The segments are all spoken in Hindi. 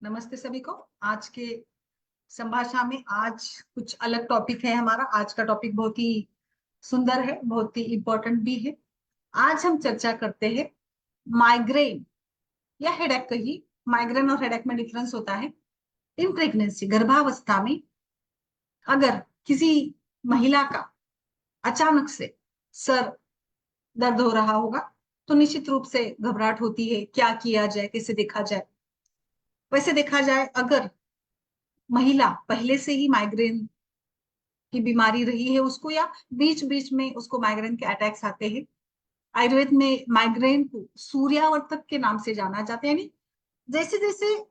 नमस्ते सभी को। आज के संभाषण में आज कुछ अलग टॉपिक है। हमारा आज का टॉपिक बहुत ही सुंदर है, बहुत ही इम्पोर्टेंट भी है। आज हम चर्चा करते हैं माइग्रेन या हेडेक। कहिए, माइग्रेन और हेडेक में डिफरेंस होता है। इन प्रेगनेंसी, गर्भावस्था में अगर किसी महिला का अचानक से सर दर्द हो रहा होगा तो निश्चित रूप से घबराहट होती है। क्या किया जाए, कैसे देखा जाए? वैसे देखा जाए, अगर महिला पहले से ही माइग्रेन की बीमारी रही है उसको, या बीच बीच में उसको माइग्रेन के अटैक्स आते हैं, आयुर्वेद में माइग्रेन को सूर्यावर्तक के नाम से जाना जाता है। यानी जैसे जैसे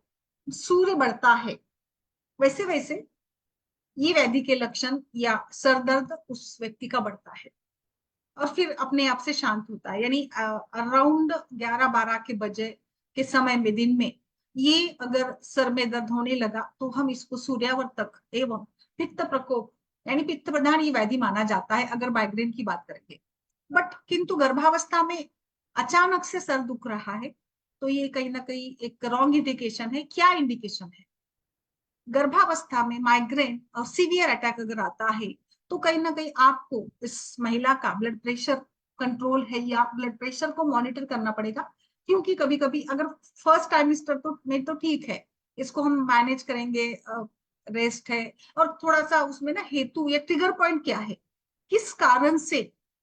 सूर्य बढ़ता है वैसे वैसे ये व्याधि के लक्षण या सर दर्द उस व्यक्ति का बढ़ता है और फिर अपने आप से शांत होता है। यानी अराउंड 11-12 के बजे के समय में, दिन में, ये अगर सर में दर्द होने लगा तो हम इसको सूर्यावर्तक एवं पित्त प्रकोप यानी पित्त प्रधान ये व्याधि माना जाता है अगर माइग्रेन की बात करेंगे। बट किंतु गर्भावस्था में अचानक से सर दुख रहा है तो ये कहीं ना कहीं एक रॉन्ग इंडिकेशन है। क्या इंडिकेशन है? गर्भावस्था में माइग्रेन और सीवियर अटैक अगर आता है तो कहीं ना कहीं आपको इस महिला का ब्लड प्रेशर कंट्रोल है या ब्लड प्रेशर को मॉनिटर करना पड़ेगा। क्योंकि कभी कभी अगर फर्स्ट टाइमिस्टर तो में तो ठीक है, इसको हम मैनेज करेंगे, रेस्ट है। और थोड़ा सा उसमें ना हेतु या ट्रिगर पॉइंट क्या है, किस कारण से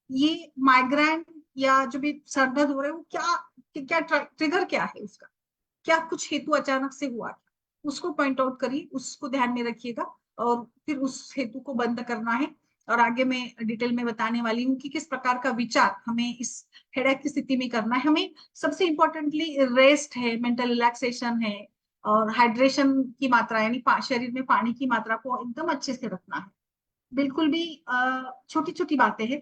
ये माइग्रेन या जो भी सर दर्द हो रहा है वो क्या क्या ट्रिगर क्या है उसका, क्या कुछ हेतु अचानक से हुआ, उसको पॉइंट आउट करिए, उसको ध्यान में रखिएगा और फिर उस हेतु को बंद करना है। और आगे मैं डिटेल में बताने वाली हूँ कि किस प्रकार का विचार हमें इस हेडेक की स्थिति में करना है। हमें सबसे इंपॉर्टेंटली रेस्ट है, मेंटल रिलैक्सेशन है और हाइड्रेशन की मात्रा यानी शरीर में पानी की मात्रा को एकदम अच्छे से रखना है। बिल्कुल भी छोटी छोटी बातें हैं।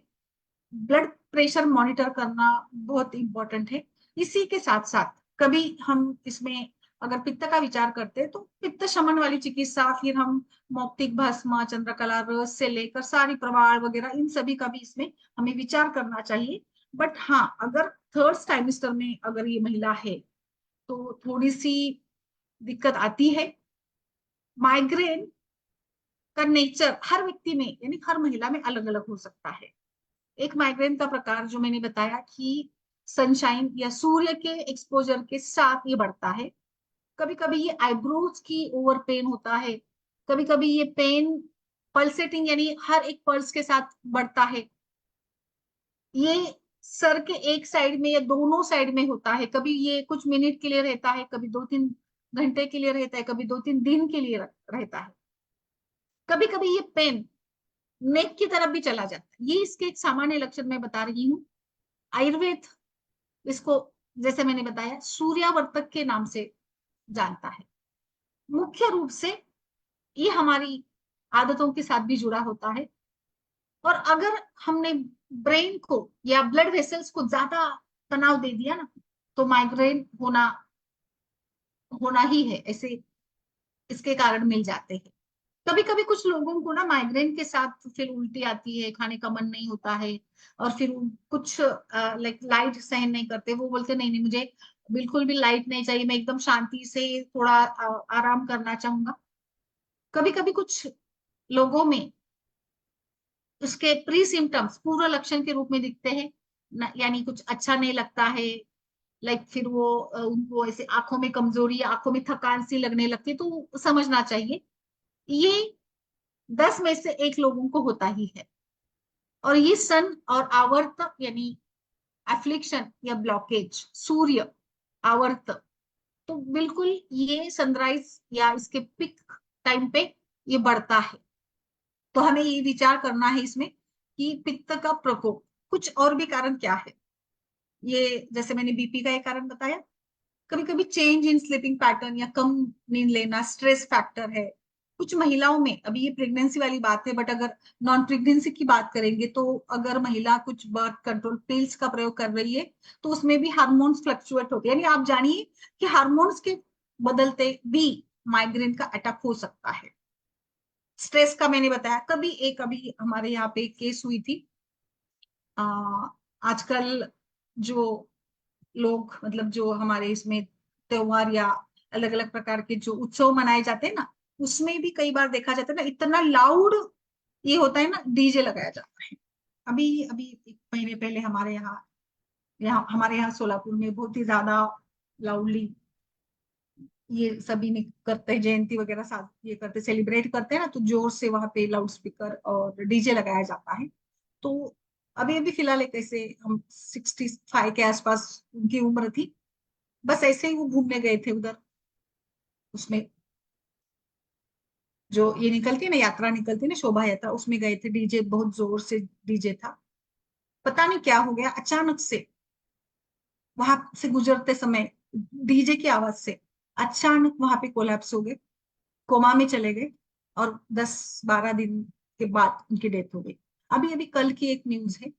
ब्लड प्रेशर मॉनिटर करना बहुत इंपॉर्टेंट है। इसी के साथ साथ कभी हम इसमें अगर पित्त का विचार करते हैं तो पित्त शमन वाली चिकित्सा, फिर हम मौक्तिक भस्म, चंद्रकला रस से लेकर सारी प्रवाल वगैरह, इन सभी का भी इसमें हमें विचार करना चाहिए। बट हाँ, अगर थर्ड ट्राइमेस्टर में अगर ये महिला है तो थोड़ी सी दिक्कत आती है। माइग्रेन का नेचर हर व्यक्ति में यानी हर महिला में अलग अलग हो सकता है। एक माइग्रेन का प्रकार जो मैंने बताया कि सनशाइन या सूर्य के एक्सपोजर के साथ ये बढ़ता है। कभी कभी ये आईब्रोज की ओवर पेन होता है। कभी कभी ये पेन पल्सेटिंग यानी हर एक पल्स के साथ बढ़ता है। ये सर के एक साइड में या दोनों साइड में होता है। कभी ये कुछ मिनट के लिए रहता है, कभी 2-3 घंटे के लिए रहता है, कभी 2-3 दिन के लिए रहता है। कभी कभी ये पेन नेक की तरफ भी चला जाता है। ये इसके एक सामान्य लक्षण मैं बता रही हूँ। आयुर्वेद इसको, जैसे मैंने बताया, सूर्यावर्तक के नाम से जानता है। मुख्य रूप से ये हमारी आदतों के साथ भी जुड़ा होता है। और अगर हमने ब्रेन को या ब्लड वेसल्स को ज्यादा तनाव दे दिया ना तो माइग्रेन होना होना ही है। ऐसे इसके कारण मिल जाते हैं। कभी कभी कुछ लोगों को ना माइग्रेन के साथ फिर उल्टी आती है, खाने का मन नहीं होता है और फिर कुछ लाइक लाइट सहन नहीं करते। वो बोलते नहीं नहीं, मुझे बिल्कुल भी लाइट नहीं चाहिए, मैं एकदम शांति से थोड़ा आराम करना चाहूंगा। कभी कभी कुछ लोगों में उसके प्री सिम्टम्स पूर्व लक्षण के रूप में दिखते हैं। यानी कुछ अच्छा नहीं लगता है, लाइक फिर वो उनको ऐसे आंखों में कमजोरी, आंखों में थकान सी लगने लगती है, तो समझना चाहिए ये 10 में से 1 लोगों को होता ही है। और ये सन और आवर्त यानी एफ्लिक्शन या ब्लॉकेज सूर्य आवर्त, तो बिल्कुल ये सनराइज या इसके पिक टाइम पे ये बढ़ता है। तो हमें ये विचार करना है इसमें कि पित्त का प्रकोप, कुछ और भी कारण क्या है। ये जैसे मैंने बीपी का एक कारण बताया। कभी कभी चेंज इन स्लीपिंग पैटर्न या कम नींद लेना स्ट्रेस फैक्टर है। कुछ महिलाओं में, अभी ये प्रेगनेंसी वाली बात है, बट अगर नॉन प्रेगनेंसी की बात करेंगे तो अगर महिला कुछ बर्थ कंट्रोल पिल्स का प्रयोग कर रही है तो उसमें भी हार्मोन्स फ्लक्चुएट होते हैं। यानी आप जानिए कि हार्मोन्स के बदलते भी माइग्रेन का अटैक हो सकता है। स्ट्रेस का मैंने बताया। अभी हमारे यहाँ पे केस हुई थी। आ, आजकल जो लोग, मतलब जो हमारे इसमें त्योहार या अलग अलग प्रकार के जो उत्सव मनाए जाते हैं ना, उसमें भी कई बार देखा जाता है ना, इतना लाउड ये होता है ना, डीजे लगाया जाता है। अभी अभी 1 महीने पहले यहाँ हमारे यहाँ सोलापुर में बहुत ही ज्यादा लाउडली ये सभी ने करते हैं, जयंती वगैरह साथ ये करते सेलिब्रेट करते हैं ना, तो जोर से वहां पे लाउड स्पीकर और डीजे लगाया जाता है। तो अभी अभी फिलहाल एक ऐसे हम 65 के आसपास उनकी उम्र थी, बस ऐसे ही वो घूमने गए थे उधर, उसमें जो ये निकलती है ना, यात्रा निकलती है ना, शोभा यात्रा, उसमें गए थे, डीजे बहुत जोर से डीजे था। पता नहीं क्या हो गया अचानक से, वहां से गुजरते समय डीजे की आवाज से अचानक वहां पे कोलैप्स हो गए, कोमा में चले गए, और 10-12 दिन के बाद उनकी डेथ हो गई। अभी अभी कल की एक न्यूज है,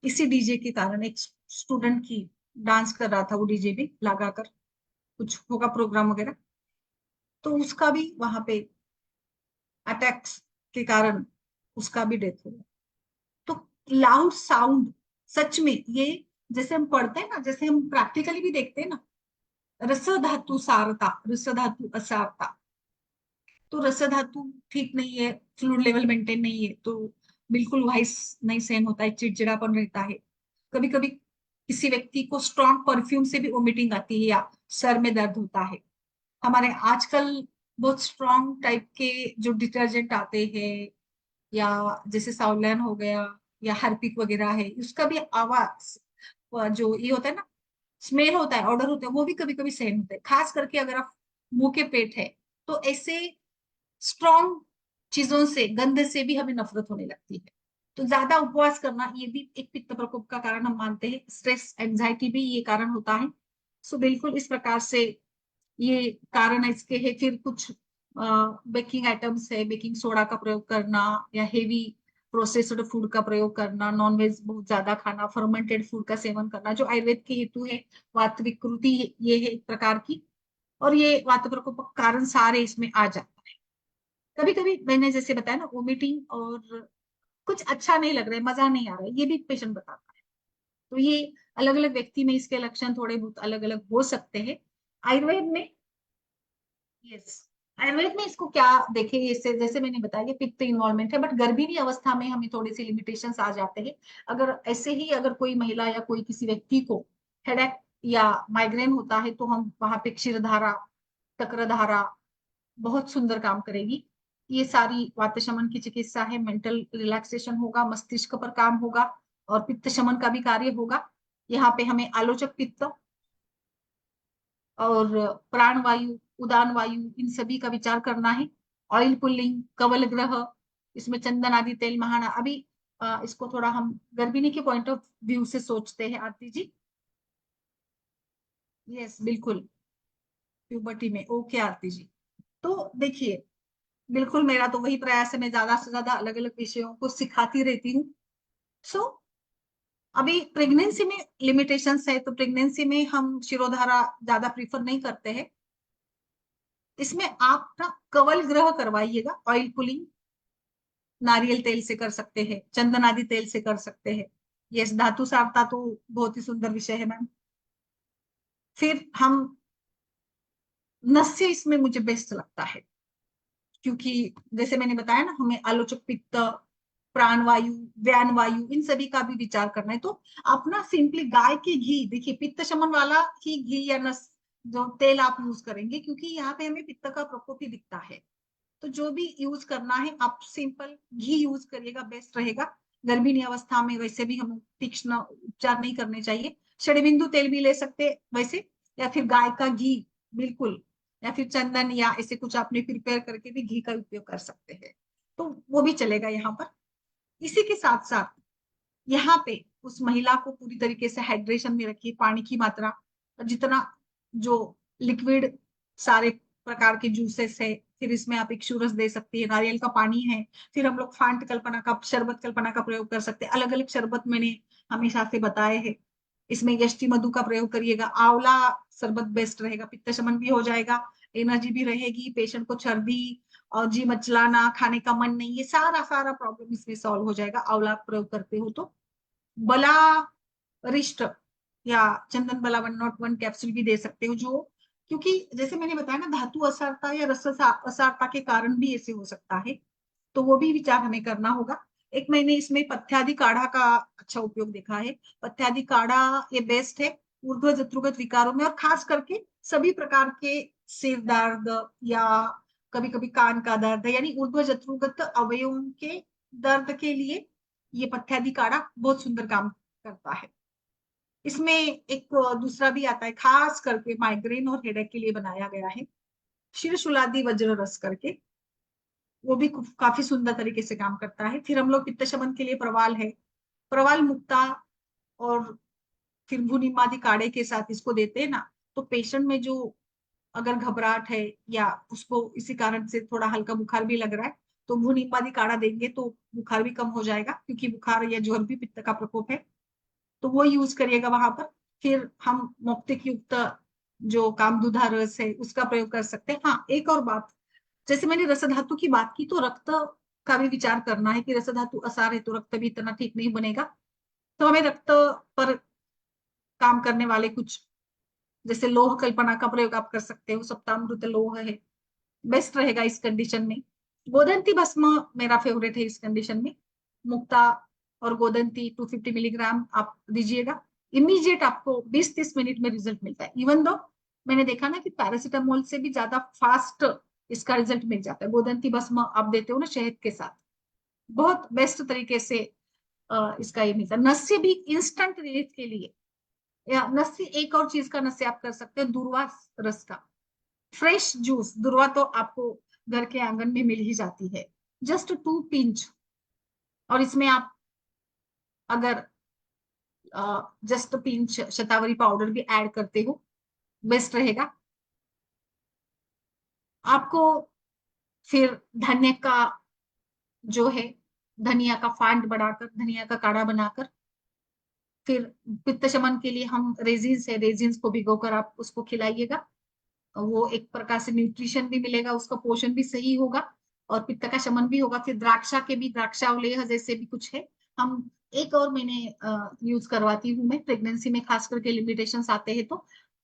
इसी डीजे के कारण एक स्टूडेंट की, डांस कर रहा था वो डीजे भी लगाकर, कुछ होगा प्रोग्राम वगैरह, तो उसका भी वहां पे अटैक्स के कारण उसका भी डेथ हो गया। तो लाउड साउंड सच में ये, जैसे हम पढ़ते हैं ना, जैसे हम प्रैक्टिकली भी देखते हैं ना, रस धातु सारता, रस धातु असारता, तो रस धातु ठीक नहीं है, फ्लूइड लेवल मेंटेन नहीं है, तो बिल्कुल वॉइस नहीं सहन होता है, चिड़चिड़ापन रहता है। कभी कभी किसी व्यक्ति को स्ट्रॉन्ग परफ्यूम से भी वोमिटिंग आती है या सर में दर्द होता है। हमारे आजकल बहुत स्ट्रॉन्ग टाइप के जो डिटर्जेंट आते हैं, या जैसे सावलान हो गया या हार्पिक वगैरह है, उसका भी आवाज जो ये होता है ना, स्मेल होता है, ऑर्डर होता है, वो भी कभी कभी सहन होता है, खास करके अगर आप मुंह के पेट है, तो ऐसे स्ट्रॉन्ग चीजों से, गंध से भी हमें नफरत होने लगती है। तो ज्यादा उपवास करना ये भी एक पित्त प्रकोप का कारण हम मानते हैं, स्ट्रेस एंजाइटी भी ये कारण होता है। सो बिल्कुल इस प्रकार से ये कारण इसके है। फिर कुछ बेकिंग आइटम्स है, बेकिंग सोडा का प्रयोग करना, या हेवी प्रोसेस्ड फूड का प्रयोग करना, नॉनवेज बहुत ज्यादा खाना, फर्मेंटेड फूड का सेवन करना, जो आयुर्वेद के हेतु है वात विकृति ये है एक प्रकार की, और ये वात प्रकोप का कारण सारे इसमें आ जाता है। कभी कभी मैंने जैसे बताया ना, वोमिटिंग और कुछ अच्छा नहीं लग रहा है, मजा नहीं आ रहा है, ये भी पेशेंट बताता है। तो ये अलग अलग व्यक्ति में इसके लक्षण थोड़े बहुत अलग अलग हो सकते हैं। आयुर्वेद में, यस, आयुर्वेद में इसको क्या देखे, इससे जैसे मैंने बताया ये पित्त इन्वॉल्वमेंट है, बट गर्भिणी अवस्था में हमें थोड़ी सी लिमिटेशंस आ जाते हैं। अगर ऐसे ही अगर कोई महिला या कोई किसी व्यक्ति को हेडेक या माइग्रेन होता है, तो हम वहां पे क्षीरधारा, तक्रधारा बहुत सुंदर काम करेगी। ये सारी वात शमन की चिकित्सा है, मेंटल रिलैक्सेशन होगा, मस्तिष्क पर काम होगा, और पित्त शमन का भी कार्य होगा। यहाँ पे हमें आलोचक पित्त और प्राण वायु, उदान वायु, इन सभी का विचार करना है। ऑयल पुल्लिंग, कवल ग्रह, इसमें चंदन आदि तेल महाना। अभी इसको थोड़ा हम गर्भिणी के पॉइंट ऑफ व्यू से सोचते हैं आरती जी। यस बिल्कुल, प्यूबर्टी में, ओके आरती जी। तो देखिए, बिल्कुल मेरा तो वही प्रयास है, मैं ज्यादा से ज्यादा अलग अलग विषयों को सिखाती रहती हूँ। सो अभी प्रेगनेंसी में लिमिटेशंस है, तो प्रेगनेंसी में हम शिरोधारा ज्यादा प्रीफर नहीं करते हैं। इसमें आप ना कवल ग्रह करवाइएगा, ऑयल पुलिंग नारियल तेल से कर सकते हैं, चंदन आदि तेल से कर सकते हैं। ये धातु सारता तो बहुत ही सुंदर विषय है मैम। फिर हम नस्य, इसमें मुझे बेस्ट लगता है, क्योंकि जैसे मैंने बताया ना, हमें आलोचक पित्त, प्राण वायु, व्यान वायु, इन सभी का भी विचार करना है। तो आप ना सिंपली गाय के घी, देखिए पित्त शमन वाला ही घी या नस जो तेल आप यूज करेंगे, क्योंकि यहाँ पे हमें पित्त का प्रकोप ही दिखता है। तो जो भी यूज करना है आप सिंपल घी यूज करिएगा, बेस्ट रहेगा। गर्भिणी अवस्था में वैसे भी हमें तीक्ष्ण उपचार नहीं करने चाहिए। षडबिंदु तेल भी ले सकते वैसे, या फिर गाय का घी, बिल्कुल, या फिर चंदन या ऐसे कुछ आपने प्रिपेयर करके भी घी का उपयोग कर सकते हैं, तो वो भी चलेगा यहाँ पर। इसी के साथ साथ यहाँ पे उस महिला को पूरी तरीके से हाइड्रेशन में रखिए, पानी की मात्रा, जितना जो लिक्विड सारे प्रकार के जूसेस है, फिर इसमें आप एक शूरस दे सकती है, नारियल का पानी है। फिर हम लोग फांट कल्पना का शरबत, कल्पना का प्रयोग कर सकते हैं। अलग अलग शरबत मैंने हमेशा से बताए हैं, इसमें यष्टि मधु का प्रयोग करिएगा, आंवला शरबत बेस्ट रहेगा, पित्त शमन भी हो जाएगा, एनर्जी भी रहेगी, पेशेंट को सर्दी और जी मचलाना, खाने का मन नहीं, ये सारा सारा प्रॉब्लम इसमें सॉल्व हो जाएगा आंवला प्रयोग करते हो तो। बला रिष्ट या चंदन बला 101 कैप्सूल भी दे सकते हो, जो क्योंकि जैसे मैंने बताया ना, धातु असारता या रस असारता के कारण भी ऐसे हो सकता है, तो वो भी विचार हमें करना होगा। एक मैंने इसमें पथ्यादि काढ़ा का अच्छा उपयोग देखा है। पथ्यादि काढ़ा ये बेस्ट है ऊर्ध्व जत्रुगत विकारों में, और खास करके सभी प्रकार के सिर दर्द या कभी कभी कान का दर्द, यानी ऊर्ध्व जत्रुगत अवयवों के दर्द के लिए ये पथ्यादि काढ़ा बहुत सुंदर काम करता है। इसमें एक दूसरा भी आता है, खास करके माइग्रेन और हेडेक के लिए बनाया गया है, शीर्षुलादि वज्र रस करके। वो भी काफी सुंदर तरीके से काम करता है। फिर हम लोग पित्त शमन के लिए प्रवाल है, प्रवाल मुक्ता और फिर भूनिमादि काढ़े के साथ इसको देते हैं ना, तो पेशेंट में जो अगर घबराहट है या उसको इसी कारण से थोड़ा हल्का बुखार भी लग रहा है, तो भूनिमादि काढ़ा देंगे तो बुखार भी कम हो जाएगा, क्योंकि बुखार या ज्वर भी पित्त का प्रकोप है, तो वो यूज करिएगा वहां पर। फिर हम मौक्तिक युक्त जो कामदुधा रस है उसका प्रयोग कर सकते हैं। हाँ, एक और बात, जैसे मैंने रस धातु की बात की, तो रक्त का भी विचार करना है कि रस धातु असार है तो रक्त भी इतना ठीक नहीं बनेगा। तो हमें रक्त पर काम करने वाले कुछ, जैसे लोह कल्पना का प्रयोग आप कर सकते हो, सप्तामृत लोह है, बेस्ट रहेगा इस कंडीशन में। गोदंती भस्म मेरा फेवरेट है इस कंडीशन में। मुक्ता और गोदंती 250 मिलीग्राम आप दीजिएगा, इमीडिएट आपको 20-30 मिनट में रिजल्ट मिलता है। इवन दो मैंने देखा ना कि पैरासिटामोल से भी ज्यादा फास्ट इसका रिजल्ट मिल जाता है। गोदंती भस्म आप देते हो ना शहद के साथ, बहुत बेस्ट तरीके से इसका ये मिलता है। नस्य भी इंस्टेंट रिलीफ के लिए, या नस्य एक और चीज का नस्य आप कर सकते हैं, दूर्वा रस का। फ्रेश जूस, दुर्वा तो आपको घर के आंगन में मिल ही जाती है, जस्ट 2 पिंच। और इसमें आप अगर जस्ट पिंच शतावरी पाउडर भी ऐड करते हो, बेस्ट रहेगा आपको। फिर धनिया का जो है, धनिया का फांड बढ़ाकर धनिया का काढ़ा बनाकर, फिर पित्त शमन के लिए हम रेजिन्स है, रेजिन्स को भिगोकर आप उसको खिलाइएगा। वो एक प्रकार से न्यूट्रिशन भी मिलेगा, उसका पोषण भी सही होगा और पित्त का शमन भी होगा। फिर द्राक्षा के भी, द्राक्षावलेह जैसे भी कुछ है, हम एक और मैंने यूज करवाती हूँ मैं प्रेगनेंसी में, खास करके लिमिटेशंस आते हैं तो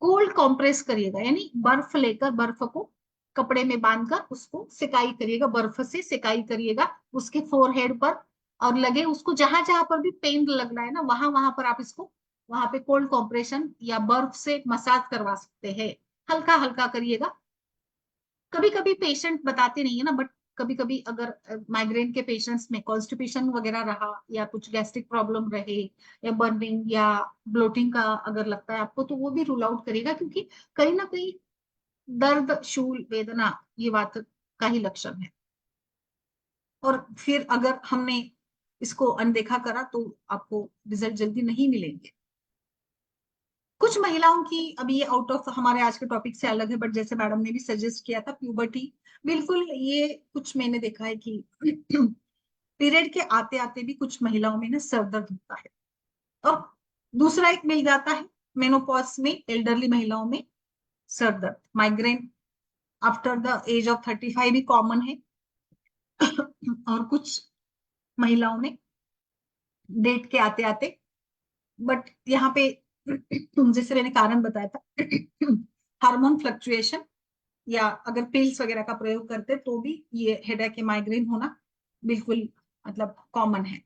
कोल्ड कॉम्प्रेस करिएगा, यानी बर्फ लेकर बर्फ को कपड़े में बांधकर उसको सिकाई करिएगा, बर्फ से सिकाई करिएगा उसके फोरहेड पर, और लगे उसको जहां जहां पर भी पेन लग रहा है ना, वहां वहां पर आप इसको वहां पे कोल्ड कॉम्प्रेशन या बर्फ से मसाज करवा सकते हैं। हल्का हल्का करिएगा। कभी कभी पेशेंट बताते नहीं है ना, बट कभी कभी अगर माइग्रेन के पेशेंट्स में कॉन्स्टिपेशन वगैरह रहा या कुछ गैस्ट्रिक प्रॉब्लम रहे या बर्निंग या ब्लोटिंग का अगर लगता है आपको, तो वो भी रूल आउट करेगा, क्योंकि कहीं ना कहीं दर्द, शूल, वेदना ये बात का ही लक्षण है। और फिर अगर हमने इसको अनदेखा करा तो आपको रिजल्ट जल्दी नहीं मिलेंगे। कुछ महिलाओं की, अभी ये आउट ऑफ हमारे आज के टॉपिक से अलग है, बट जैसे मैडम ने भी सजेस्ट किया था प्यूबर्टी, बिल्कुल ये कुछ मैंने देखा है कि पीरियड के आते आते भी कुछ महिलाओं में ना सर दर्द होता है। और दूसरा एक मिल जाता है मेनोपॉज में, एल्डरली महिलाओं में सर दर्द, migraine after the age of 35 भी कॉमन है। और कुछ महिलाओं में डेट के आते आते। बट यहाँ पे जैसे मैंने कारण बताया था, हार्मोन फ्लक्चुएशन या अगर पिल्स वगैरह का प्रयोग करते तो भी ये हेडेक या माइग्रेन होना बिल्कुल मतलब कॉमन है।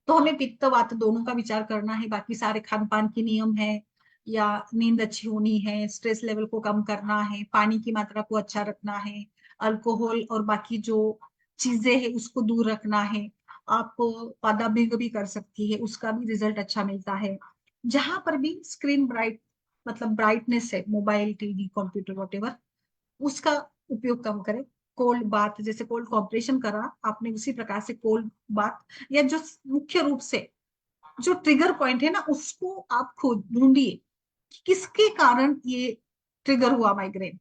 तो हमें पित्त वात दोनों का विचार करना है। बाकी सारे खान पान के नियम है, या नींद अच्छी होनी है, स्ट्रेस लेवल को कम करना है, पानी की मात्रा को अच्छा रखना है, अल्कोहल और बाकी जो चीजें हैं उसको दूर रखना है। आप पादाभ्यंग भी कर सकती है, उसका भी रिजल्ट अच्छा मिलता है। जहां पर भी स्क्रीन ब्राइट मतलब ब्राइटनेस है, मोबाइल, टीवी, कंप्यूटर, वॉटेवर, उसका उपयोग कम करें। कोल्ड बाथ, जैसे कोल्ड कॉम्प्रेशन करा आपने, उसी प्रकार से कोल्ड बाथ, या जो मुख्य रूप से जो ट्रिगर पॉइंट है ना, उसको आप खुद ढूंढिए कि किसके कारण ये ट्रिगर हुआ माइग्रेन।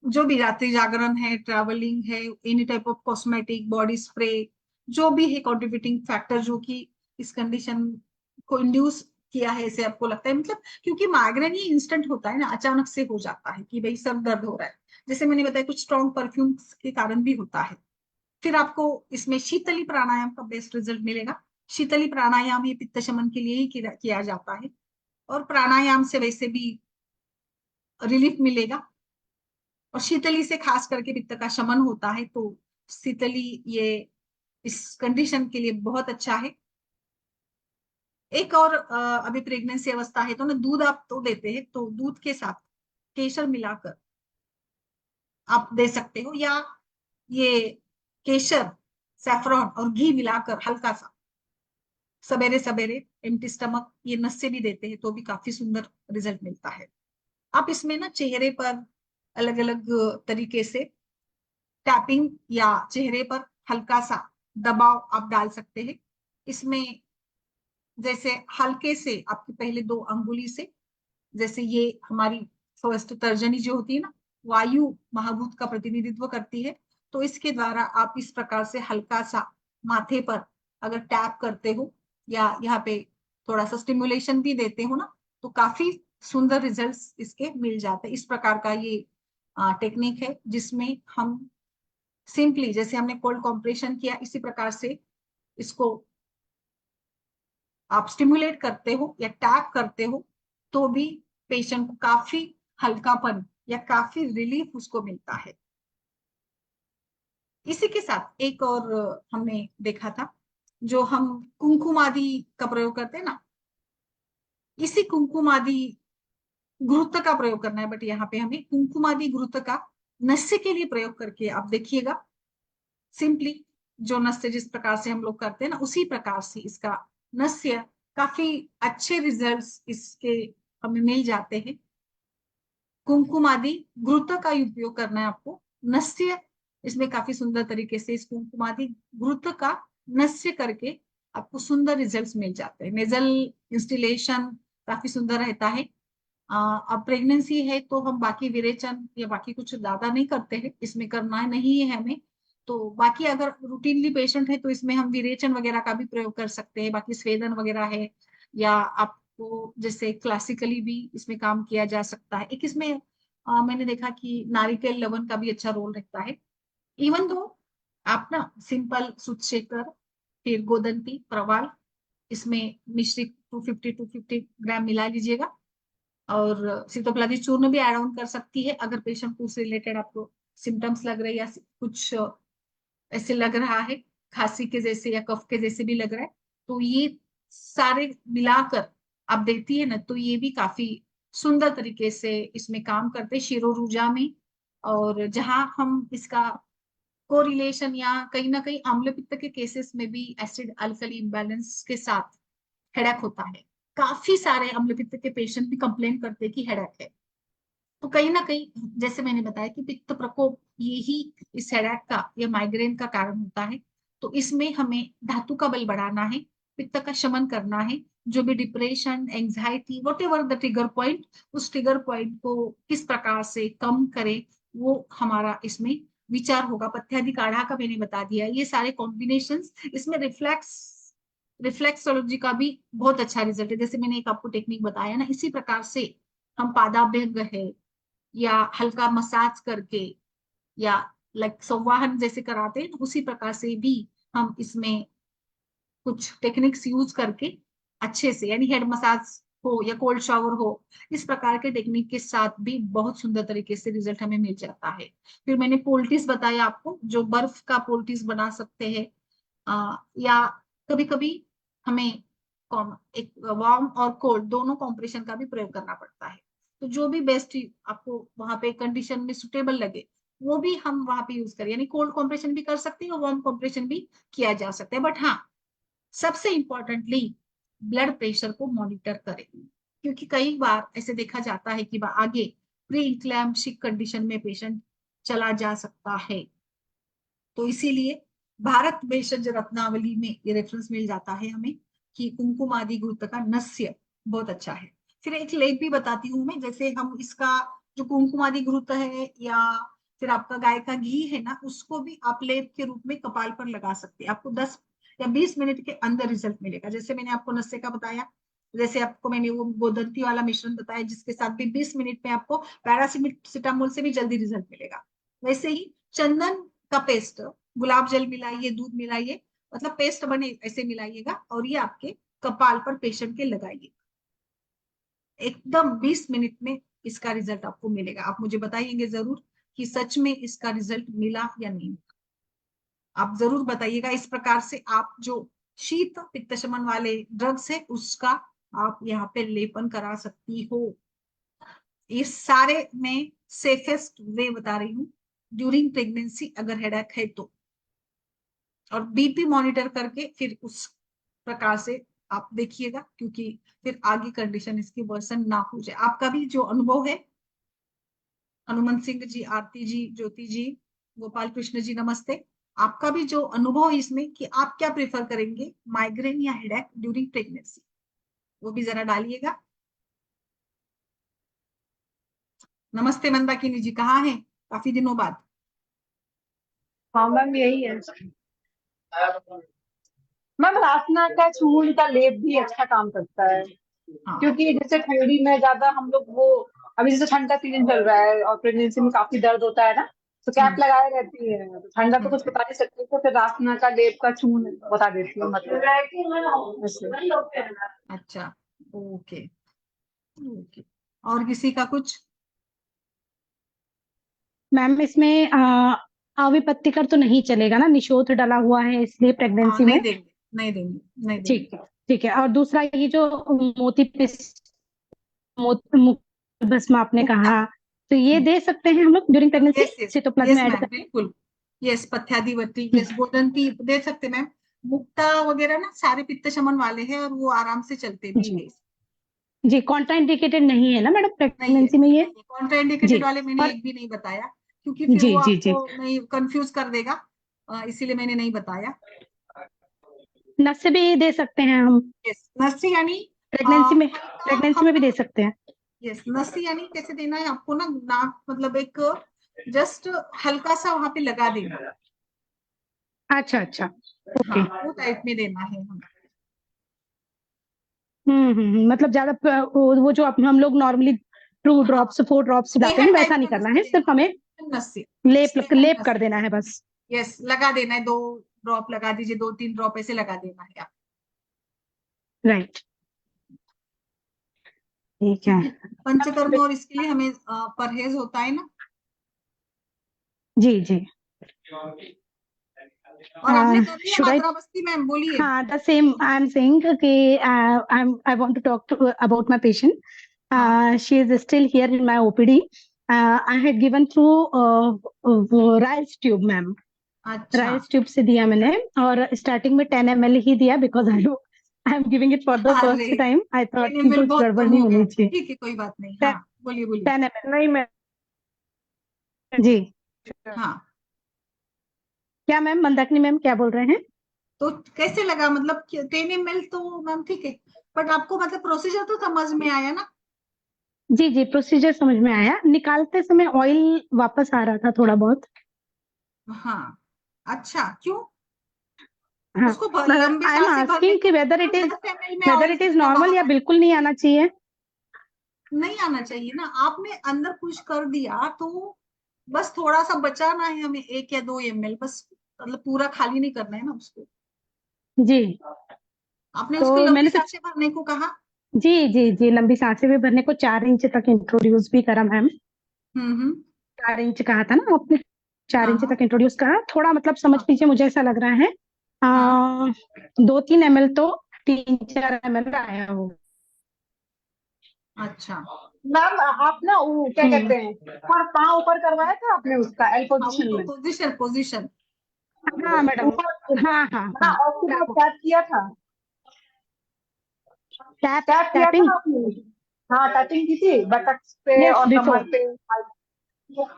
जो भी रात्रि जागरण है, ट्रैवलिंग है, any type of cosmetic, body spray, जो भी है कंट्रीब्यूटिंग फैक्टर जो कि इस कंडीशन को इंड्यूस किया है, ऐसे आपको लगता है, मतलब क्योंकि माइग्रेन ये इंस्टेंट होता है ना, अचानक से हो जाता है कि भाई सर दर्द हो रहा है, जैसे मैंने बताया कुछ स्ट्रॉन्ग परफ्यूम्स के कारण भी होता है। फिर आपको इसमें शीतली प्राणायाम का बेस्ट रिजल्ट मिलेगा। शीतली प्राणायाम ये पित्त शमन के लिए ही किया जाता है, और प्राणायाम से वैसे भी रिलीफ मिलेगा। और शीतली से खास करके पित्त का शमन होता है, तो शीतली ये इस कंडीशन के लिए बहुत अच्छा है। एक और अभी प्रेगनेंसी अवस्था है तो ना दूध आप तो देते हैं, तो दूध के साथ केसर मिलाकर आप दे सकते हो, या ये केसर, सैफरॉन और घी मिलाकर हल्का सा सवेरे सवेरे एम्प्टी स्टमक ये नस से भी देते हैं तो भी काफी सुंदर रिजल्ट मिलता है। आप इसमें ना चेहरे पर अलग अलग तरीके से टैपिंग या चेहरे पर हल्का सा दबाव आप डाल सकते हैं। इसमें जैसे हल्के से आपकी पहले 2 अंगुली से, जैसे ये हमारी फर्स्ट तर्जनी जो होती है ना, वायु महाभूत का प्रतिनिधित्व करती है, तो इसके द्वारा आप इस प्रकार से हल्का सा माथे पर अगर टैप करते हो या यहाँ पे थोड़ा सा स्टिमुलेशन भी देते हो ना, तो काफी सुंदर रिजल्ट्स इसके मिल जाते हैं। इस प्रकार का ये टेक्निक है जिसमें हम सिंपली जैसे हमने कोल्ड कॉम्प्रेशन किया इसी प्रकार से इसको आप स्टिमुलेट करते हो या टैप करते हो तो भी पेशेंट को काफी हल्कापन या काफी रिलीफ उसको मिलता है। इसी के साथ एक और हमने देखा था, जो हम कुमकुम आदि का प्रयोग करते हैं ना, इसी कुमकुम आदि गुरुत्व का प्रयोग करना है, बट यहाँ पे हमें कुमकुम आदि गुरुत्व का नस्य के लिए प्रयोग करके आप देखिएगा। सिंपली जो नस्य जिस प्रकार से हम लोग करते हैं ना, उसी प्रकार से इसका नस्य काफी अच्छे रिजल्ट्स इसके हमें मिल जाते हैं। कुमकुम आदि गुरुत्व का उपयोग करना है आपको। नस्य इसमें काफी सुंदर तरीके से इस कुमकुम आदि गुरुत्व का नस्य करके आपको सुंदर रिजल्ट्स मिल जाते हैं। नेजल इंस्टिलेशन काफी सुंदर रहता है। अब प्रेगनेंसी है तो हम बाकी विरेचन या बाकी कुछ ज्यादा नहीं करते हैं, इसमें करना नहीं है हमें। तो बाकी अगर रूटीनली पेशेंट है तो इसमें हम विरेचन वगैरह का भी प्रयोग कर सकते हैं, बाकी स्वेदन वगैरह है, या आपको जैसे क्लासिकली भी इसमें काम किया जा सकता है। एक इसमें मैंने देखा कि नारिकेल लवण का भी अच्छा रोल रहता है। इवन दो आप ना सिंपल सुतशेखर, फिर गोदंती, प्रवाल, इसमें मिश्रित 250 मिला लीजिएगा, और सीतोपलादी चूर्ण भी ऐड ऑन कर सकती है अगर पेशेंट को उससे रिलेटेड आपको सिम्टम्स लग रहे हैं या कुछ ऐसे लग रहा है, खांसी के जैसे या कफ के जैसे भी लग रहा है, तो ये सारे मिलाकर आप देती है ना, तो ये भी काफी सुंदर तरीके से इसमें काम करते हैं शिरोरुजा में। और जहां हम इसका कोरिलेशन या कहीं ना कहीं अम्ल पित्त के केसेस में भी एसिड अल्कली इम्बैलेंस के साथ हेडेक होता है। काफी सारे अम्ल पित्त के पेशेंट भी कंप्लेन करते हैं कि हेडेक है, तो कहीं ना कहीं जैसे मैंने बताया कि पित्त प्रकोप यही इस हेडेक का या माइग्रेन का कारण होता है। तो इसमें हमें धातु का बल बढ़ाना है, पित्त का शमन करना है। जो भी depression, anxiety, what ever the trigger point, उस ट्रिगर पॉइंट को किस प्रकार से कम करे वो हमारा इसमें विचार होगा। पथ्यादि काढ़ा का मैंने बता दिया, ये सारे कॉम्बिनेशन। इसमें रिफ्लेक्सोलॉजी का भी बहुत अच्छा रिजल्ट है, जैसे मैंने एक आपको टेक्निक बताया ना, इसी प्रकार से हम पादाभ्यंग है या हल्का मसाज करके या लाइक संवाहन जैसे कराते हैं, उसी प्रकार से भी हम इसमें कुछ टेक्निक्स यूज करके अच्छे से, यानी हेड मसाज हो या कोल्ड शावर हो, इस प्रकार के टेक्निक के साथ भी बहुत सुंदर तरीके से रिजल्ट हमें मिल जाता है। फिर मैंने पोल्टिस बताया आपको, जो बर्फ का पोल्टिस बना सकते हैं, या कभी कभी हमें एक वार्म और कोल्ड दोनों कॉम्प्रेशन का भी प्रयोग करना पड़ता है। तो जो भी बेस्ट आपको वहां पे कंडीशन में सुटेबल लगे वो भी हम वहां पे यूज करें, यानी कोल्ड कॉम्प्रेशन भी कर सकते हैं और वार्म कॉम्प्रेशन भी किया जा सकता है। बट हाँ, सबसे इंपॉर्टेंटली ब्लड प्रेशर को मॉनिटर करें, क्योंकि कई बार ऐसे देखा जाता है कि आगे प्री इक्लैम्पसिक कंडीशन में पेशेंट चला जा सकता है। तो इसीलिए भारत भेषज रत्नावली में ये रेफरेंस मिल जाता है हमें कि कुमकुम आदि गुरुत्व का नस्य बहुत अच्छा है। फिर एक लेप भी बताती हूँ मैं, जैसे हम इसका जो कुमकुम आदि गुरुत्व है या फिर आपका गाय का घी है ना, उसको भी आप लेप के रूप में कपाल पर लगा सकते हैं। आपको 10 या 20 मिनट के अंदर रिजल्ट मिलेगा। जैसे मैंने आपको नस्य का बताया, जैसे आपको मैंने वो गोदंती वाला मिश्रण बताया जिसके साथ भी 20 मिनट में आपको पैरासिटामोल से भी जल्दी रिजल्ट मिलेगा। वैसे ही चंदन का पेस्ट, गुलाब जल मिलाइए, दूध मिलाइए, मतलब पेस्ट बने ऐसे मिलाइएगा और ये आपके कपाल पर पेशेंट के लगाइए। एकदम 20 मिनट में इसका रिजल्ट आपको मिलेगा। आप मुझे बताइएंगे जरूर कि सच में इसका रिजल्ट मिला या नहीं। आप जरूर बताइएगा। इस प्रकार से आप जो शीत पित्त शमन वाले ड्रग्स है उसका आप यहाँ पे लेपन करा सकती हो। इस सारे में सेफेस्ट वे बता रही हूँ ड्यूरिंग प्रेगनेंसी अगर हेडेक है तो। और बीपी मॉनिटर करके फिर उस प्रकार से आप देखिएगा, क्योंकि फिर आगे कंडीशन इसकी वर्सन ना हो जाए। आपका भी जो अनुभव है, हनुमान सिंह जी, आरती जी, ज्योति जी, गोपाल कृष्ण जी, नमस्ते। आपका भी जो अनुभव है इसमें कि आप क्या प्रेफर करेंगे, माइग्रेन या हेडेक ड्यूरिंग प्रेगनेंसी, वो भी जरा डालिएगा। नमस्ते मंदाकिनी जी, कहाँ हैं काफी दिनों बाद। हाँ मैम यही है मैम। रासना का चूर्ण का लेप भी अच्छा काम करता है, हाँ। क्योंकि जैसे ठंडी में ज्यादा हम लोग वो, अभी जैसे ठंड का सीजन चल रहा है और प्रेगनेंसी में काफी दर्द होता है ना, तो कैप लगाए रहती है, तो ठंडा तो कुछ बता नहीं सकती, तो फिर रासना का लेप का चूर्ण बता देती हूँ मतलब ऐसे। अच्छा, ओके ओके। और किसी का कुछ। मैम इसमें अविपत्तिकर तो नहीं चलेगा ना, निशोथ डला हुआ है इसलिए प्रेगनेंसी नहीं में। देंगे, नहीं देंगे, नहीं देंगे। ठीक है, ठीक है। और दूसरा ये जो मोती पिस भस्म आपने कहा, तो ये दे सकते हैं हम लोग ड्यूरिंग प्रेगनेंसी, यस यस सितोप्लाज्म यस में ऐड मैम, कर। बिल्कुल। यस, पथ्यादिवती, यस, गोदंती दे सकते मैम। मुक्ता वगैरह ना सारे पित्त शमन वाले हैं और वो आराम से चलते भी जी है। जी, कॉन्ट्राइंडिकेटेड नहीं है ना मैडम नहीं है, प्रेगनेंसी में ये। जी। कॉन्ट्राइंडिकेटेड वाले मैंने और एक भी नहीं बताया, क्योंकि फिर जी वो जी जी, आपको नहीं कंफ्यूज कर देगा, इसीलिए मैंने नहीं बताया। नस से भी दे सकते हैं हम यस, नस्सी यानी प्रेगनेंसी में, हल्का प्रेगनेंसी में भी हल्का। दे सकते हैं। यस, नस्सी यानी कैसे देना है आपको ना, नाक मतलब एक जस्ट हल्का सा वहां पे लगा देना। अच्छा अच्छा, ओके। हाँ, वो टाइप में देना है हमें। मतलब ज्यादा वो जो हम लोग नॉर्मली 2 ड्रॉप्स 4 ड्रॉप्स डालते स्नेहन हैं टाइप वैसा नहीं का करना नस्सी है, सिर्फ देना हमें है, नस्सी, लेप स्नेहन लेप कर नस्सी। देना है बस। यस, लगा देना है, 2 ड्रॉप लगा दीजिए, 2-3 ड्रॉप ऐसे लगा देना है आप। राइट, ठीक है। क्योंकि पंचकर्म और इसके लिए हमें परहेज होता है ना। जी जी। और आपने कर लिया शुड आई, मात्रा बस्ती मैम, बोलिए। हाँ the same I am saying कि I want to talk to about my patient. हाँ, She is still here in my OPD. I had given through Rice tube ma'am. अच्छा। राइस ट्यूब से दिया मैंने, और स्टार्टिंग में 10 ml ही दिया, because I am giving it for the अरे, फर्स्ट टाइम. आई थॉट कि एनिमल कुछ बहुत गड़बड़ कम नहीं हो गया, होनी चाहिए. ठीक है, कोई बात नहीं। हाँ, 10 बोलिए बोलिए। 10 ml नहीं मैं, जी. हाँ, क्या मैम, मंदाकिनी मैम क्या बोल रहे हैं? तो कैसे लगा, मतलब 10 ml तो मैम ठीक है, बट आपको मतलब प्रोसीजर तो समझ में आया ना। जी जी, प्रोसीजर समझ में आया. निकालते समय ऑयल वापस आ रहा था थोड़ा बहुत. हाँ, अच्छा, क्यों? हाँ, उसको मगर लंबी आई एम सांसें भरने आस्किंग को कि वेदर तो इट इज, 10 ml में वेदर ऑयल इट इज कितना नॉर्मल बाहर या आएगा? बिल्कुल नहीं आना चाहिए. नहीं आना चाहिए ना, आपने अंदर पुश कर दिया तो बस थोड़ा सा बचाना है हमें, 1 या 2 ml बस, मतलब पूरा खाली नहीं करना है ना उसको। जी, आपने तो उसको लंबी मैंने तो, सांसें भरने को कहा। जी जी जी, लंबी सांसें भी भरने को 4 इंच तक इंट्रोड्यूस भी करा मैम. हम्म। 4 इंच कहा था ना आपने, चार हाँ इंच हाँ तक इंट्रोड्यूस करा. थोड़ा मतलब समझ हाँ लीजिए, मुझे ऐसा लग रहा है हाँ। 2-3 ml तो 3-4 ml आया हो. अच्छा। मैम आप ना वो क्या हम्म. कहते हैं, ऊपर पाँव ऊपर करवाया था आपने उसका एल हाँ, पोजीशन ऊपर में? Position position. हाँ मैडम. ऊपर हाँ हाँ हाँ, हाँ. और उसके बाद टैप किया था? टैप, टैप किया था टैपिंग. ना आपने? हाँ टैपिंग की थी बटक पे यस, और कमर बिफोर. पे।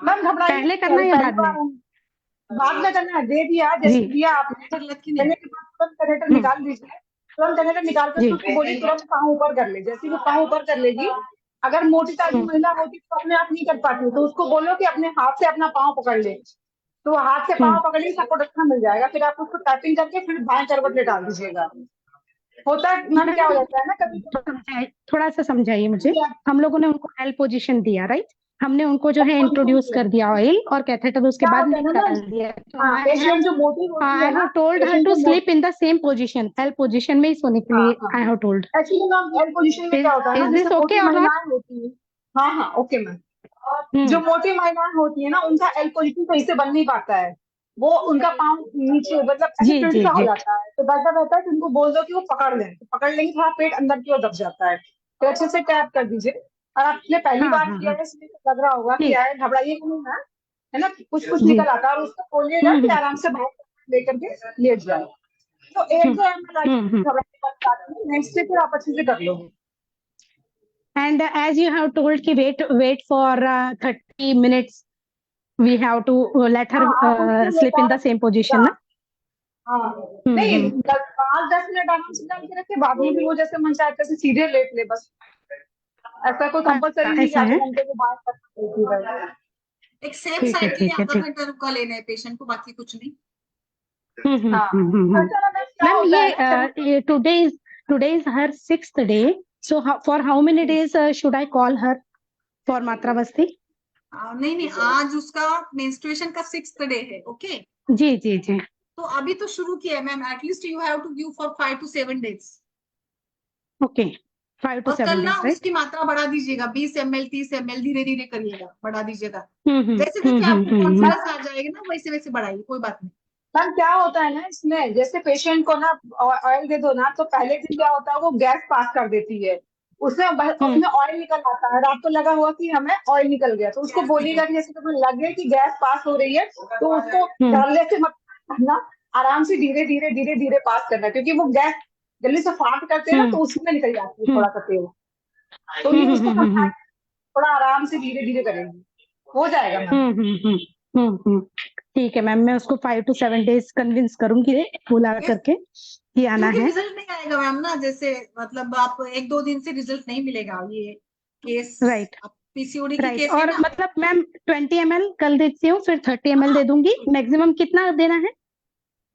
मैम घबराइए पहले नहीं, करना अभी या पहली बाद में? बार है। बाद में करना है, दे दिया जी. जैसे दिया आपने, डर लग की नहीं। देने के बाद तुरंत कनेक्टर हम्म. निकाल दीजिए। तुरंत कनेक्टर निकाल कर जी. के उसको बोलिए तुरंत पाँव ऊपर कर ले, जैसे वो पाँव ऊपर कर लेगी। अगर मोटी ताजी हम्म. महिला होती तो अपने आप नहीं कर पाती, तो उसको बोलो कि अपने हाथ से अपना पाँव पकड़ ले, तो वो हाथ से पाँव हम्म. पकड़ ले, सपोर्ट अच्छा मिल जाएगा। फिर आप उसको टैपिंग करके फिर बाएं करवट ले डाल दीजिएगा। होता है मैम, क्या हो मैम जाता है ना कभी थोड़ा सा समझाइए मुझे. कभी। हम लोगों ने उनको एल पोजीशन दिया, राइट? हमने उनको जो है इंट्रोड्यूस कर दिया ऑयल और कैथेटर, उसके क्या बाद होता है ना मैम, निकाल दिया. तो हाँ पेशेंट जो मोटी होती आई है ना, have told her patient to जो sleep in the same position, L position में ही सोने के हाँ लिए हाँ, I have told. Actually ma'am L position में इज क्या होता है ना, इज जैसे दिस ओके मोटी और नॉट? महिलाएं होती हैं। हाँ हाँ, ओके मैम। जो मोटी महिलाएं होती है ना, उनका एल पोजिशन सही से बन नहीं पाता है। वो उनका पाँव नीचे मतलब ऐसे जी टिल्ट जी सा हो जी। जाता है, तो बेटर रहता है कि उनको बोल दो कि वो पकड़ लें, तो पकड़ लेंगे, थोड़ा पेट अंदर की ओर दब जाता है, तो अच्छे से टैप कर दीजिए। और आपने पहली हाँ बार हाँ किया हाँ। है इसलिए तो लग रहा होगा कि ठीक। यार घबराइए कि नहीं मैम, है ना, कुछ कुछ जी। निकल आता है, और उसको बोलिएगा कि हम्म आराम से बाहर लेकर के लेट जाए। तो एक हम्म दो एम एल हम्म। घबराने की बात नहीं, नेक्स्ट डे फिर आप अच्छे से कर लोगे। And as you have told कि wait for 30 minutes, we have to let her हाँ, आप उसको sleep in लेटा the same position रखिएगा। ना। हाँ, नहीं, हम्म। 5-10 मिनट आराम से डाल के रखे, बाद में भी वो जैसे मन चाहता है सीधे लेट ले बस। ऐसा कोई अच्छा, कंपलसरी नहीं कि ऐसा आधे है। घंटे के बाद तक। एक सेफ ठीक है साइड के लिए ठीक है आधा ठीक। घंटा रुका लेना है पेशेंट को, बाकी कुछ नहीं। हाँ, अच्छा मैम, क्या मैम होता है ना जब ये today is her 6th day, so for how many days should I call her for मात्रा बस्ती? नहीं नहीं, आज उसका मेंस्ट्रुएशन का 6th डे है। ओके, जी जी जी। तो अभी तो शुरू किया है ma'am, at least you have to give for 5 to 7 days। Okay, 5 to और 7 कल ना days राइट। उसकी मात्रा बढ़ा दीजिएगा, 20 ml 30 ml धीरे धीरे करिएगा, बढ़ा दीजिएगा। जैसे जैसे आपको हम्म। कॉन्फिडेंस आ जाएगा ना, वैसे वैसे बढ़ाइए, कोई बात नहीं। मैम क्या होता है ना इसमें, जैसे पेशेंट को ना ऑयल दे दो ना, तो पहले दिन क्या होता है, वो गैस पास कर देती है, उसमें ऑयल निकल आता है, और आपको लगा हुआ कि हमें ऑयल निकल गया, तो उसको गैस बोलिएगा निकल। कि जैसे तुम्हें लगे कि गैस पास हो रही है, तो उसको हम्म धरने से मत करना, आराम से धीरे धीरे धीरे धीरे पास करना, क्योंकि वो गैस जल्दी से फाट करते हैं ना, हम्म तो उसमें निकल जाती है हम्म थोड़ा सा तेल। तो ये उसको समझाएं, थोड़ा आराम से धीरे धीरे करेंगे, हो जाएगा मैम। ठीक है मैम, मैं उसको 5 to 7 days कन्विंस करूंगी बुला Yes, करके कि आना क्योंकि है। रिजल्ट नहीं आएगा मैम ना, जैसे मतलब आप 1-2 दिन से रिजल्ट नहीं मिलेगा। ये केस राइट पीसीओडी की राइट। केस है और ना। मतलब मैम 20 ml कल देती हूँ, फिर 30 ml दे दूंगी, मैक्सिमम कितना देना है?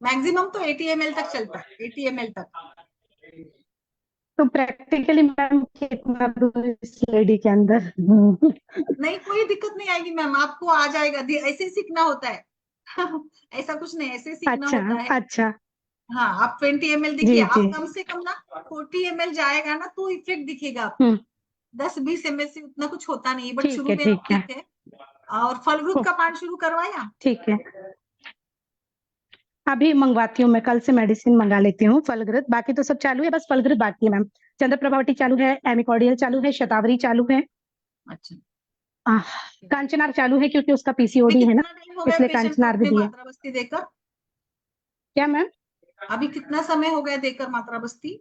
मैक्सिमम तो 80 ml तक चलता है, 80 ml तक। तो प्रैक्टिकली मैम कितना दूं इस लेडी के अंदर? नहीं, कोई दिक्कत नहीं आएगी मैम, आपको आ जाएगा, ऐसे ही सीखना होता है। ऐसा कुछ नहीं, ऐसे ही सीखना अच्छा होता है। अच्छा। हाँ, आप 20 ml जी देखिए, जी। आप कम से कम ना 40 ml जाएगा ना तो इफेक्ट दिखेगा आपको। हम्म। 10-20 ml से उतना कुछ होता नहीं, बट ठीक शुरू है में ठीक है। ठीक है। और फलग्रुत ओ, का पान शुरू करवाया। ठीक है, अभी मंगवाती हूँ मैं, कल से मेडिसिन मंगा लेती हूँ। फलग्रुत बाकी तो सब चालू है, बस फलग्रुत बाकी है मैम। चंद्र प्रभावती चालू है, एमिकॉर्डियल चालू है, शतावरी चालू है, अच्छा, आह, कांचनार चालू है क्योंकि उसका अभी पीसीओडी है ना, कितना टाइम हो गया इसलिए पेशेंट को कांचनार भी अपने दिया। मात्रा बस्ती देकर? क्या मैम? अभी कितना समय हो गया देकर मात्रा बस्ती?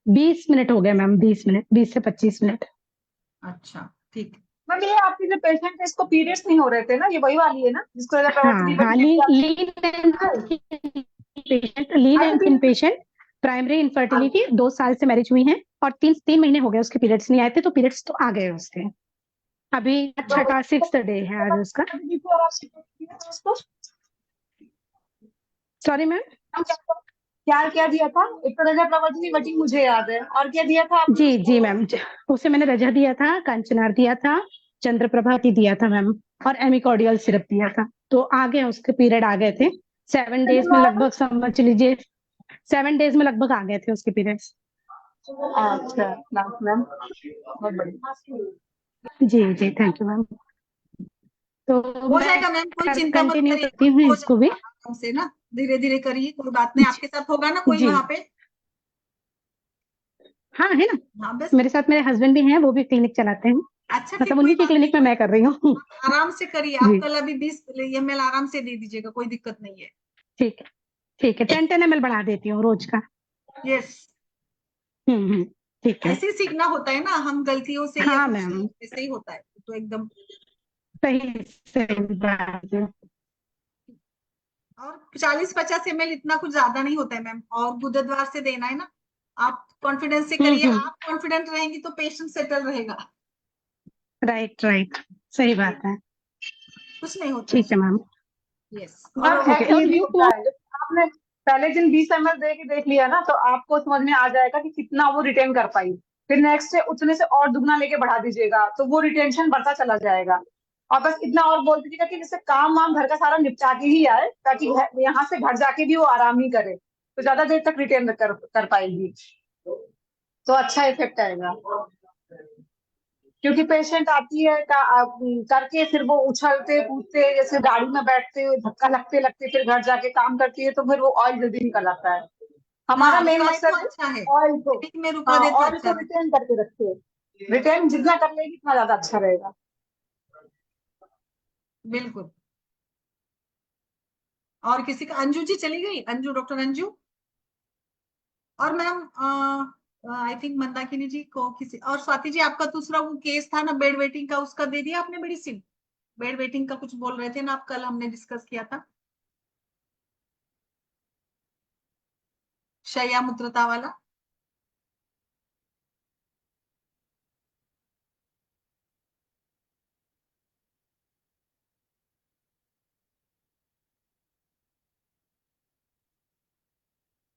20 मिनट हो गए मैम, 20 मिनट, 20 से 25 मिनट। अच्छा, ठीक है। मैम ये आपके जो पेशेंट है, इसको पीरियड्स नहीं हो रहे थे ना, ये वही वाली है ना जिसको ज्यादा प्रवर्तनी हाँ, बटी थी आपने? लीन अच्छा एंड पेशेंट, प्राइमरी इनफर्टिलिटी, 2 साल से मैरिज हुई है, और 3 महीने हो गए उसके पीरियड्स नहीं आए थे, तो पीरियड्स तो आ गए उसके। अभी छठा 6th डे है आज उसका। उसको सॉरी मैम। क्या क्या दिया था? एक तो रजा प्रवर्तनी बटी मुझे याद है, और क्या दिया था आपने जी उसको? जी मैम, उसे मैंने रजा दिया था, कंचनार दिया था, चंद्रप्रभाती दिया था मैम, और एमिकॉर्डियल सिरप दिया था। तो आ गए उसके पीरियड, आ गए थे 7 days में लगभग, समझ लीजिए 7 days में लगभग आ गए थे उसके पीरियड्स। अच्छा मैम, बहुत बढ़िया। जी जी, थैंक यू मैम। तो हो मैं जाएगा मैम, कोई चिंता मत कंटिन्यू करिए, करती हूँ हो इसको भी। जाएगा आराम से ना। धीरे धीरे करिए, कोई बात नहीं, आपके साथ होगा ना कोई जी, वहां पे। हाँ है ना, हाँ बस। मेरे साथ मेरे हस्बैंड भी हैं, वो भी क्लिनिक चलाते हैं, अच्छा, फिर मतलब कोई उन्हीं की बात नहीं, क्लिनिक में मैं कर रही हूँ। आप आराम से करिए। आप जी, कल अभी 20 ml आराम से दे दीजिएगा, कोई दिक्कत नहीं है। ठीक है ठीक है, 10-10 ml बढ़ा देती हूँ रोज का। यस, ठीक है। ऐसे ही सीखना होता है ना, हम गलतियों से या हाँ कुछ मैम, ऐसे ही होता है, तो एकदम। सही सही बात है। और 40-50 ml इतना कुछ ज्यादा नहीं होता है मैम, और गुदद्वार से देना है ना। आप कॉन्फिडेंस से करिए, हम्म। आप कॉन्फिडेंट रहेंगी तो पेशेंट सेटल रहेगा। राइट राइट, सही बात है। कुछ नहीं होता है। ठीक है मैम। यस। मैम ओके, ये और भी यू होता है, जब आपने पहले दिन 20 ml दे के देख लिया ना, तो आपको समझ में आ जाएगा कि कितना वो रिटेन कर पाई। फिर नेक्स्ट डे उतने से और दुगना लेके बढ़ा दीजिएगा, तो वो रिटेंशन बढ़ता चला जाएगा। और बस इतना और बोल दीजिएगा कि जैसे काम वाम घर का सारा निपटा के ही आए, ताकि यहाँ से घर जाके भी वो आराम ही करे, तो ज्यादा देर तक रिटेन कर पाएगी, तो अच्छा इफेक्ट आएगा। क्योंकि पेशेंट आती है करके फिर वो उछलते कूदते जैसे गाड़ी में बैठते धक्का लगते लगते फिर घर जाके काम करती है, तो फिर वो ऑयल जल्दी निकल आता है। हमारा हाँ, मेन रुकाए तो मकसद है अच्छा है, ऑयल को, बीच में रुका हाँ दे तो ऑयल अच्छा को है। रिटेन करके रखे। रिटेन जितना कर लेगी उतना ज्यादा अच्छा रहेगा। बिल्कुल। और किसी का, अंजू जी चली गई, अंजू, डॉक्टर अंजू। और मैम आई थिंक मंदाकिनी जी को किसी, और स्वाति जी आपका दूसरा वो केस था ना बेड वेटिंग का, उसका दे दिया आपने मेडिसिन? बेड वेटिंग का कुछ बोल रहे थे ना आप, कल हमने डिस्कस किया था, शैया मूत्रता वाला।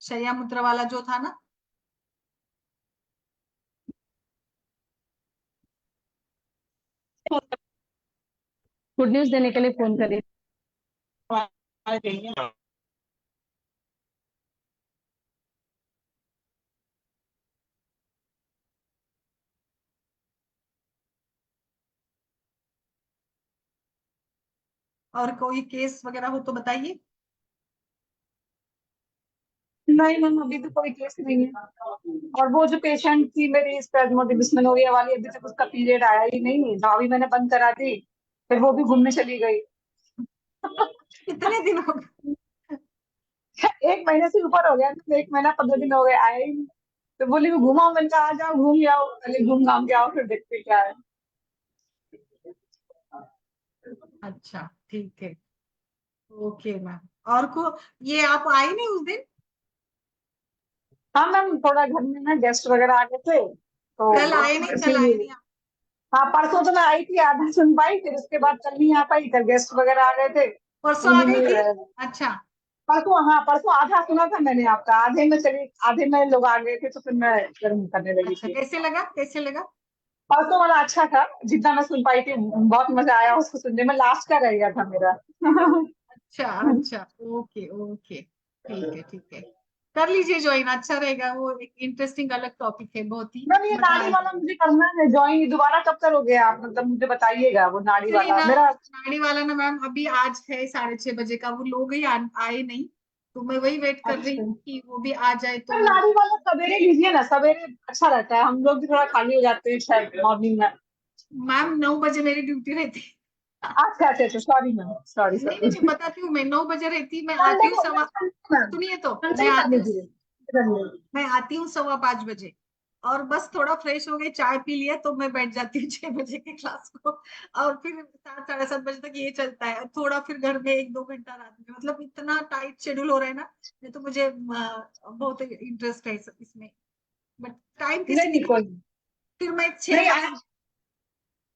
शैया मूत्र वाला जो था ना। गुड न्यूज देने के लिए फोन करी। और कोई केस वगैरह हो तो बताइए। नहीं मैम अभी तो कोई केस नहीं है। और वो जो पेशेंट थी मेरी स्पेज़मोडिस्मेनोरिया वाली, अभी तक उसका पीरियड आया ही नहीं, दवाई मैंने बंद करा दी, फिर वो भी घूमने चली गई। कितने दिन हो गए? 1 महीने से ऊपर हो गया, 1 महीना 15 दिन हो गए आया ही नहीं। तो बोली मैं घुमाऊं, मैंने कहा आ जाओ घूम आओ, पहले घूम घाम के आओ फिर देखते क्या है। अच्छा, ठीक है, ओके मैम। और को, ये आप आई नहीं उस दिन? हाँ मैम थोड़ा घर में ना गेस्ट वगैरह आ गए थे कल आए तो नहीं, कल आए इसलिए। नहीं आप? हाँ परसों तो मैं आई थी, आधा सुन पाई, फिर उसके बाद कल नहीं आ पाई, कल गेस्ट वगैरह आ गए थे परसों आ उन्हीं गई में थी? रह। अच्छा। परसों, हाँ परसों आधा सुना था मैंने आपका, आधे में चली, आधे में लोग आ गए थे तो फिर मैं गर्म करने लगी अच्छा, थी। कैसे लगा, कैसे लगा? परसों वाला अच्छा था, जितना मैं सुन पाई थी, बहुत मजा आया उसको सुनने में, लास्ट का रह गया था मेरा। अच्छा अच्छा, ओके ओके, ठीक है ठीक है। कर लीजिए ज्वाइन, अच्छा रहेगा, वो एक इंटरेस्टिंग अलग टॉपिक है, बहुत ही मैम ये मजा नाड़ी आएगा। वाला मुझे करना है ज्वाइन, दोबारा कब करोगे आप, मतलब मुझे बताइएगा वो नाड़ी एक्चुअली वाला ना, मेरा। नाड़ी वाला ना मैम अभी आज है 6:30 बजे का, वो लोग ही आए नहीं, तो मैं वही वेट कर रही अच्छा हूँ कि वो भी आ जाए पर तो। नाड़ी वाला सवेरे लीजिए ना, सवेरे अच्छा रहता है, हम लोग भी थोड़ा खाली हो जाते हैं शायद मॉर्निंग में। मैम 9 बजे मेरी ड्यूटी रहती है। अच्छा अच्छा अच्छा, सॉरी मैम, सॉरी नहीं नहीं नहीं, सॉरी। बताती हूँ, मैं 9 बजे रहती, मैं संडे आती हूँ को सवा, मैम, सुनिए तो, संडे मैं ही कर आती हूँ, लीजिए कर लीजिए। मैं आती हूँ 5:15 बजे, और बस थोड़ा फ्रेश हो गई, चाय पी लिया, तो मैं बैठ जाती हूँ 6 बजे की क्लास को, और फिर 7 साढ़े 7 बजे तक ये चलता है, थोड़ा फिर घर में 1-2 घंटा रात में, मतलब इतना टाइट शेड्यूल हो रहा है ना। नहीं तो मुझे बहुत इंटरेस्ट है इसमें, बट टाइम नहीं कैसे नहीं निकाल, कोई नहीं। फिर मैं नहीं 6 बजे।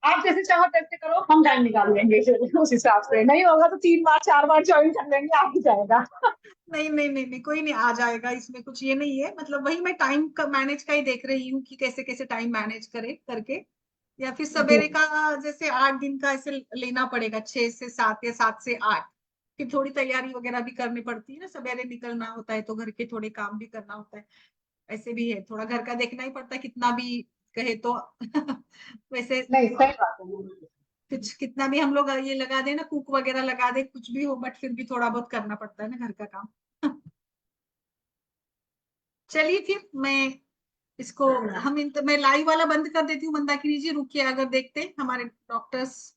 आप जैसे चाहो तैसे करो, हम टाइम निकाल लेंगे फिर उस हिसाब से, नहीं होगा तो 3 बार 4 बार ज्वाइन कर लेंगे, आ ही जाएगा। नहीं नहीं नहीं नहीं, कोई नहीं, आ जाएगा, इसमें कुछ ये नहीं है, मतलब वही मैं टाइम का मैनेज का ही देख रही हूँ कि कैसे कैसे टाइम मैनेज करे करके, या फिर जी सवेरे का जैसे 8 दिन का ऐसे लेना पड़ेगा, 6 से 7 या 7 से 8, फिर थोड़ी तैयारी वगैरह भी करनी पड़ती है ना, सवेरे निकलना होता है तो घर के थोड़े काम भी करना होता है, ऐसे भी है, थोड़ा घर का देखना ही पड़ता है कितना भी कहे तो। वैसे नहीं सही बात है। कुछ कितना भी हम लोग ये लगा दे ना, कुक वगैरह लगा दे, कुछ भी हो, बट फिर भी थोड़ा बहुत करना पड़ता है ना घर का काम। चलिए फिर मैं इसको, मैं लाइव वाला बंद कर देती हूँ, मंदाकिनी जी रुकिए, अगर देखते हैं हमारे डॉक्टर्स